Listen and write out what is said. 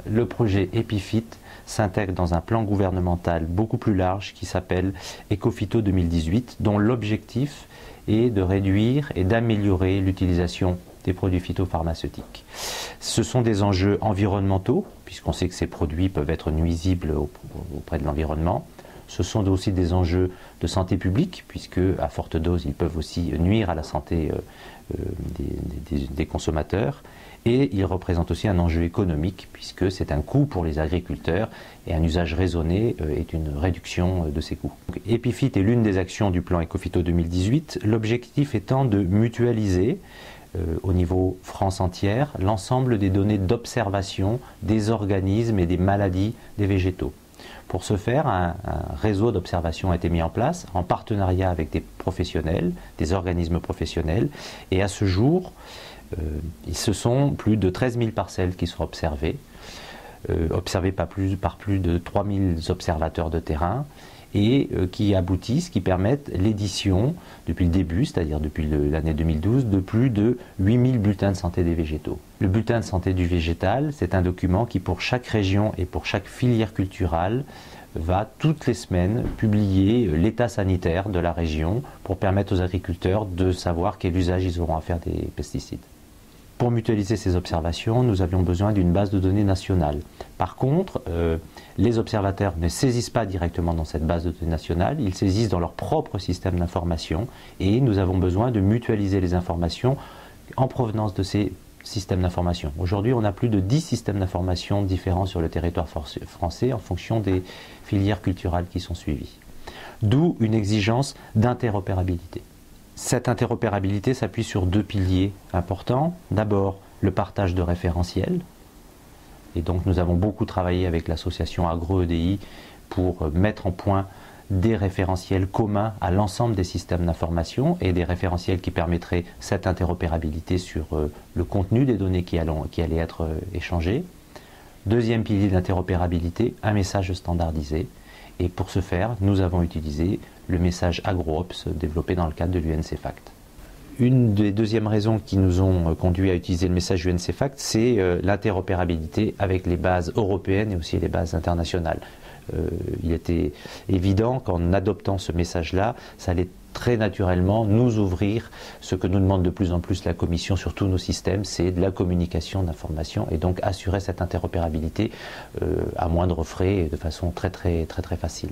le projet EpiFit s'intègre dans un plan gouvernemental beaucoup plus large qui s'appelle Ecophyto 2018, dont l'objectif est de réduire et d'améliorer l'utilisation des produits phytopharmaceutiques. Ce sont des enjeux environnementaux, puisqu'on sait que ces produits peuvent être nuisibles auprès de l'environnement. Ce sont aussi des enjeux de santé publique, puisque à forte dose, ils peuvent aussi nuire à la santé des consommateurs. Et ils représentent aussi un enjeu économique, puisque c'est un coût pour les agriculteurs et un usage raisonné est une réduction de ces coûts. EpiFit est l'une des actions du plan Ecophyto 2018, l'objectif étant de mutualiser au niveau France entière l'ensemble des données d'observation des organismes et des maladies des végétaux. Pour ce faire, un réseau d'observation a été mis en place en partenariat avec des professionnels, des organismes professionnels, et à ce jour, ce sont plus de 13 000 parcelles qui sont observées par plus de 3 000 observateurs de terrain, et qui aboutissent, qui permettent l'édition, depuis le début, c'est-à-dire depuis l'année 2012, de plus de 8 000 bulletins de santé des végétaux. Le bulletin de santé du végétal, c'est un document qui, pour chaque région et pour chaque filière culturale, va toutes les semaines publier l'état sanitaire de la région pour permettre aux agriculteurs de savoir quel usage ils auront à faire des pesticides. Pour mutualiser ces observations, nous avions besoin d'une base de données nationale. Par contre, les observateurs ne saisissent pas directement dans cette base de données nationale, ils saisissent dans leur propre système d'information et nous avons besoin de mutualiser les informations en provenance de ces systèmes d'information. Aujourd'hui, on a plus de 10 systèmes d'information différents sur le territoire français en fonction des filières culturelles qui sont suivies. D'où une exigence d'interopérabilité. Cette interopérabilité s'appuie sur deux piliers importants. D'abord, le partage de référentiels. Et donc, nous avons beaucoup travaillé avec l'association AgroEDI pour mettre en point des référentiels communs à l'ensemble des systèmes d'information et des référentiels qui permettraient cette interopérabilité sur le contenu des données qui allaient être échangées. Deuxième pilier d'interopérabilité, un message standardisé. Et pour ce faire, nous avons utilisé le message AgroOps développé dans le cadre de l'UNCFACT. Une des deuxièmes raisons qui nous ont conduit à utiliser le message UNCFACT, c'est l'interopérabilité avec les bases européennes et aussi les bases internationales. Il était évident qu'en adoptant ce message-là, ça allait très naturellement nous ouvrir ce que nous demande de plus en plus la Commission sur tous nos systèmes, c'est de la communication d'informations et donc assurer cette interopérabilité à moindre frais et de façon très facile.